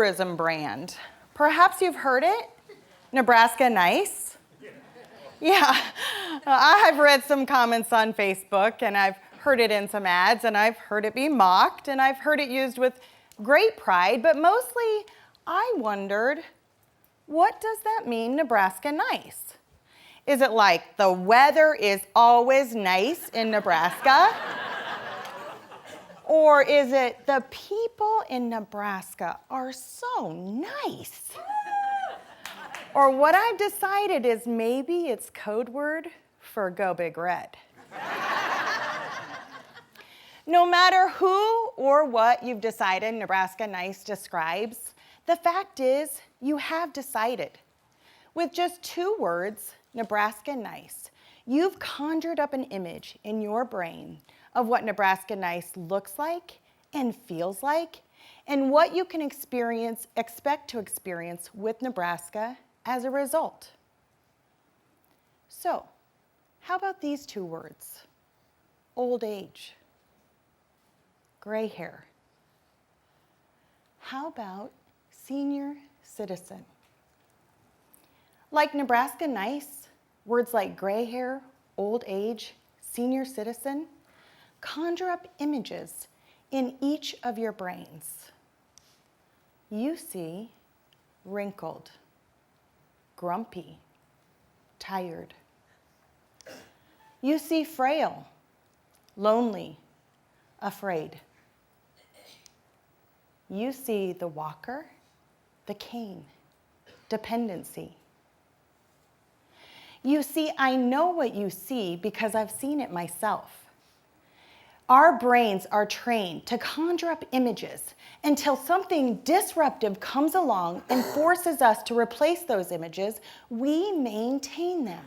tourism brand. Perhaps you've heard it, Nebraska Nice. Yeah, I've read some comments on Facebook, and I've heard it in some ads, and I've heard it be mocked, and I've heard it used with great pride, but mostly I wondered, what does that mean, Nebraska Nice? Is it like the weather is always nice in Nebraska? Or is it the people in Nebraska are so nice? Or what I've decided is maybe it's code word for Go Big Red. No matter who or what you've decided Nebraska Nice describes, the fact is you have decided. With just 2 words, Nebraska Nice, you've conjured up an image in your brain of what Nebraska Nice looks like and feels like, and what you can expect to experience with Nebraska as a result. So, how about these 2 words? Old age. Gray hair. How about senior citizen? Like Nebraska Nice, words like gray hair, old age, senior citizen conjure up images in each of your brains. You see wrinkled, grumpy, tired. You see frail, lonely, afraid. You see the walker, the cane, dependency. You see, I know what you see because I've seen it myself. Our brains are trained to conjure up images until something disruptive comes along and forces us to replace those images. We maintain them.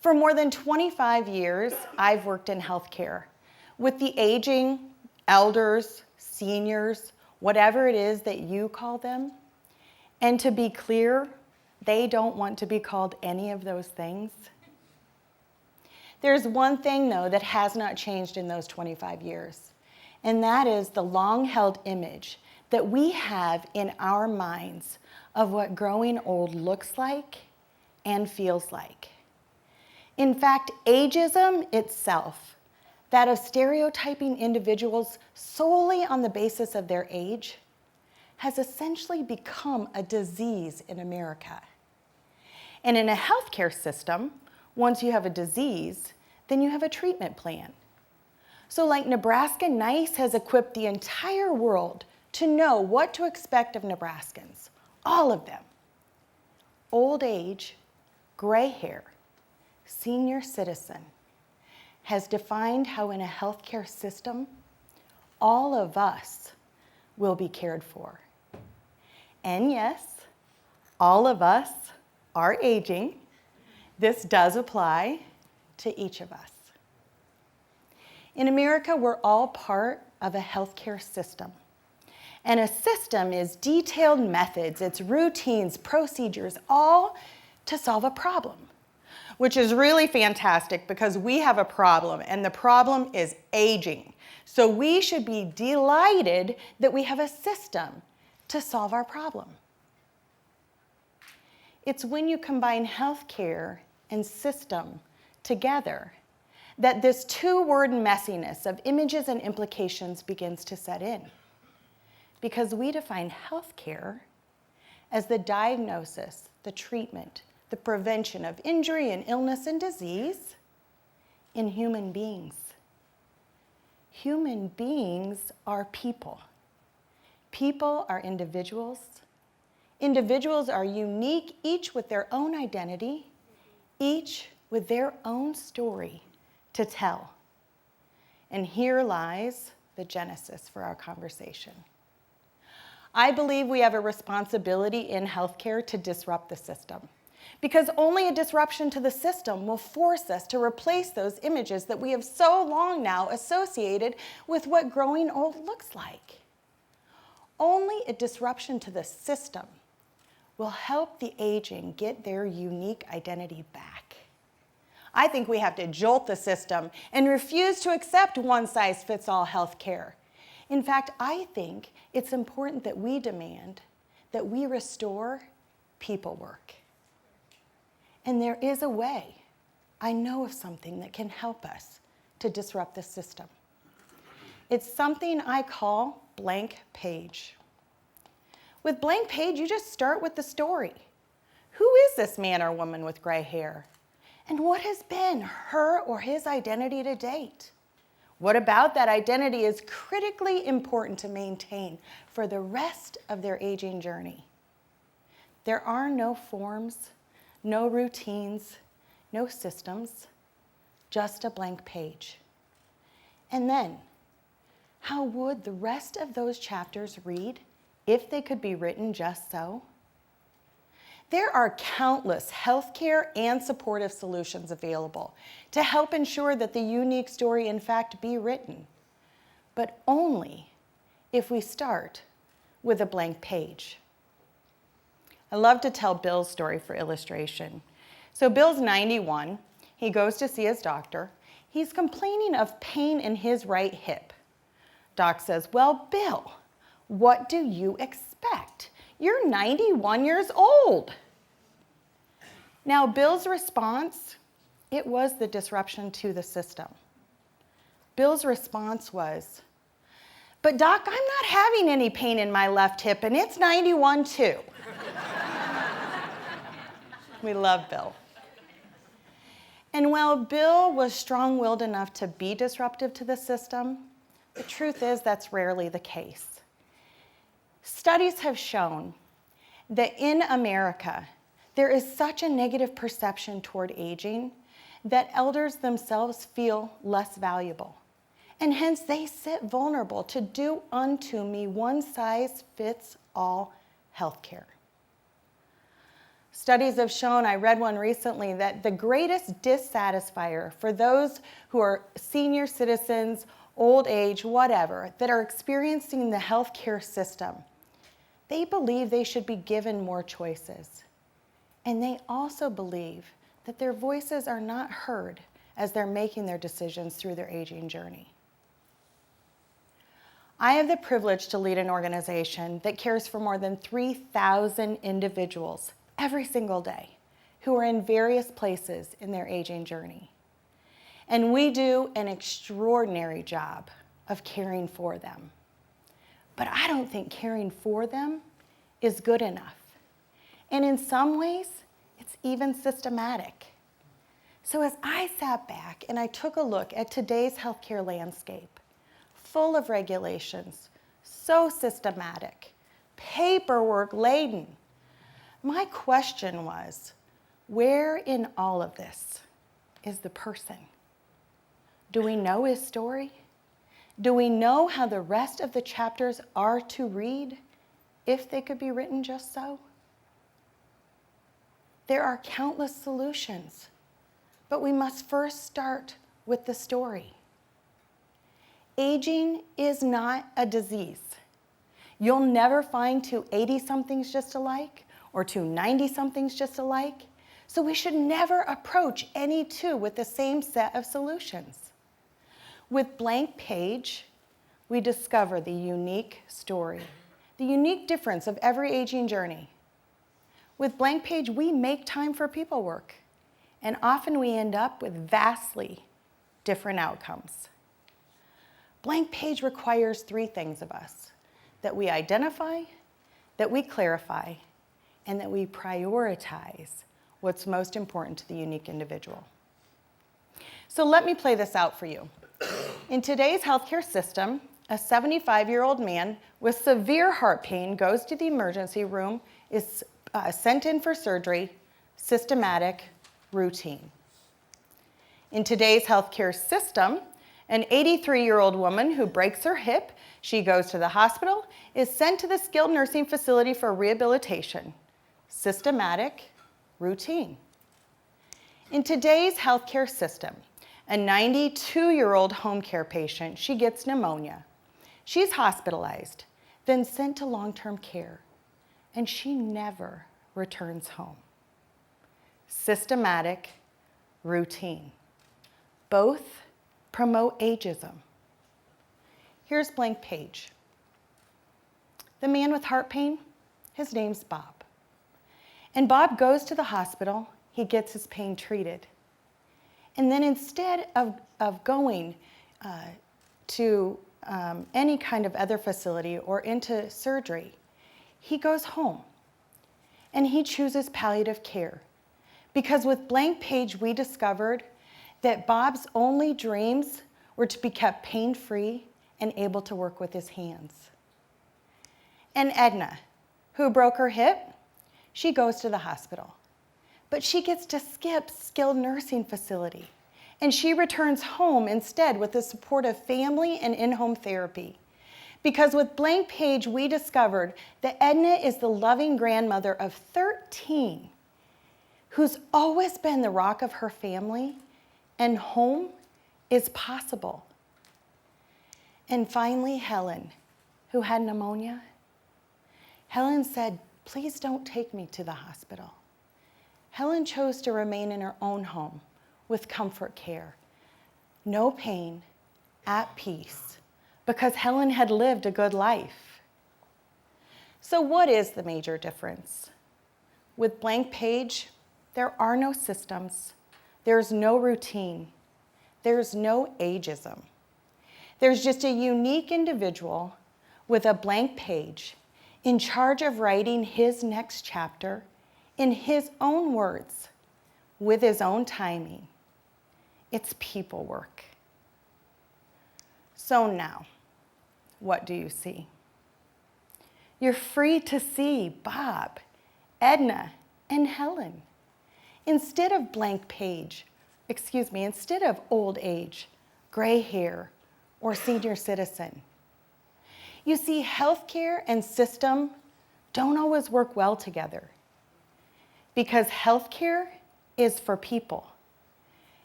For more than 25 years, I've worked in healthcare with the aging, elders, seniors, whatever it is that you call them. And to be clear, they don't want to be called any of those things. There's one thing, though, that has not changed in those 25 years, and that is the long-held image that we have in our minds of what growing old looks like and feels like. In fact, ageism itself, that of stereotyping individuals solely on the basis of their age, has essentially become a disease in America. And in a healthcare system, once you have a disease, then you have a treatment plan. So like Nebraska Nice has equipped the entire world to know what to expect of Nebraskans, all of them. Old age, gray hair, senior citizen, has defined how in a healthcare system, all of us will be cared for. And yes, all of us are aging. This does apply to each of us. In America, we're all part of a healthcare system. And a system is detailed methods, it's routines, procedures, all to solve a problem, which is really fantastic because we have a problem, and the problem is aging. So we should be delighted that we have a system to solve our problem. It's when you combine healthcare and system together that this 2-word messiness of images and implications begins to set in. Because we define healthcare as the diagnosis, the treatment, the prevention of injury and illness and disease in human beings. Human beings are people. People are individuals. Individuals are unique, each with their own identity, each with their own story to tell. And here lies the genesis for our conversation. I believe we have a responsibility in healthcare to disrupt the system, because only a disruption to the system will force us to replace those images that we have so long now associated with what growing old looks like. Only a disruption to the system will help the aging get their unique identity back. I think we have to jolt the system and refuse to accept one-size-fits-all healthcare. In fact, I think it's important that we demand that we restore people work. And there is a way. I know of something that can help us to disrupt the system. It's something I call blank page. With blank page, you just start with the story. Who is this man or woman with gray hair? And what has been her or his identity to date? What about that identity is critically important to maintain for the rest of their aging journey? There are no forms, no routines, no systems, just a blank page. And then, how would the rest of those chapters read if they could be written just so? There are countless healthcare and supportive solutions available to help ensure that the unique story in fact be written, but only if we start with a blank page. I love to tell Bill's story for illustration. So Bill's 91, he goes to see his doctor. He's complaining of pain in his right hip. Doc says, "Well, Bill, what do you expect? You're 91 years old." Now, Bill's response, it was the disruption to the system. Bill's response was, "But Doc, I'm not having any pain in my left hip, and it's 91 too." We love Bill. And while Bill was strong-willed enough to be disruptive to the system, the truth is that's rarely the case. Studies have shown that in America, there is such a negative perception toward aging that elders themselves feel less valuable. And hence they sit vulnerable to do unto me one-size-fits-all healthcare. Studies have shown, I read one recently, that the greatest dissatisfier for those who are senior citizens, old age, whatever, that are experiencing the healthcare system, they believe they should be given more choices. And they also believe that their voices are not heard as they're making their decisions through their aging journey. I have the privilege to lead an organization that cares for more than 3,000 individuals every single day who are in various places in their aging journey. And we do an extraordinary job of caring for them. But I don't think caring for them is good enough. And in some ways, it's even systematic. So as I sat back and I took a look at today's healthcare landscape, full of regulations, so systematic, paperwork laden, my question was, where in all of this is the person? Do we know his story? Do we know how the rest of the chapters are to read if they could be written just so? There are countless solutions, but we must first start with the story. Aging is not a disease. You'll never find two 80-somethings just alike or two 90-somethings just alike, so we should never approach any two with the same set of solutions. With blank page, we discover the unique story, the unique difference of every aging journey. With blank page, we make time for people work, and often we end up with vastly different outcomes. Blank page requires three things of us: that we identify, that we clarify, and that we prioritize what's most important to the unique individual. So let me play this out for you. In today's healthcare system, a 75-year-old man with severe heart pain goes to the emergency room, is sent in for surgery, systematic, routine. In today's healthcare system, an 83-year-old woman who breaks her hip, she goes to the hospital, is sent to the skilled nursing facility for rehabilitation, systematic, routine. In today's healthcare system, a 92-year-old home care patient, she gets pneumonia. She's hospitalized, then sent to long-term care, and she never returns home. Systematic, routine. Both promote ageism. Here's blank page. The man with heart pain, his name's Bob. And Bob goes to the hospital, he gets his pain treated. And then instead of going to any kind of other facility or into surgery, he goes home and he chooses palliative care. Because with blank page, we discovered that Bob's only dreams were to be kept pain-free and able to work with his hands. And Edna, who broke her hip, she goes to the hospital. But she gets to skip skilled nursing facility. And she returns home instead with the support of family and in-home therapy. Because with blank page, we discovered that Edna is the loving grandmother of 13, who's always been the rock of her family, and home is possible. And finally, Helen, who had pneumonia. Helen said, "Please don't take me to the hospital." Helen chose to remain in her own home with comfort care. No pain, at peace, because Helen had lived a good life. So what is the major difference? With blank page, there are no systems, there's no routine, there's no ageism. There's just a unique individual with a blank page in charge of writing his next chapter in his own words, with his own timing. It's people work. So now, what do you see? You're free to see Bob, Edna, and Helen. Instead of blank page, instead of old age, gray hair, or senior citizen. You see, healthcare and system don't always work well together, because healthcare is for people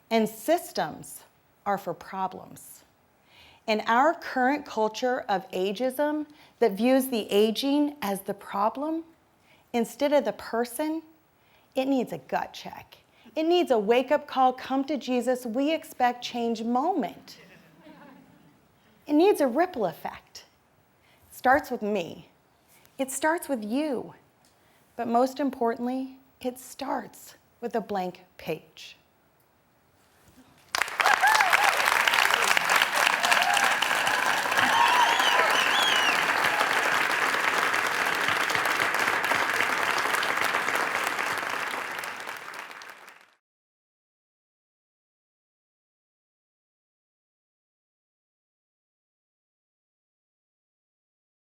and systems are for problems. In our current culture of ageism that views the aging as the problem instead of the person, it needs a gut check. It needs a wake-up call, come to Jesus, we expect change moment. It needs a ripple effect. It starts with me. It starts with you. But most importantly, it starts with a blank page.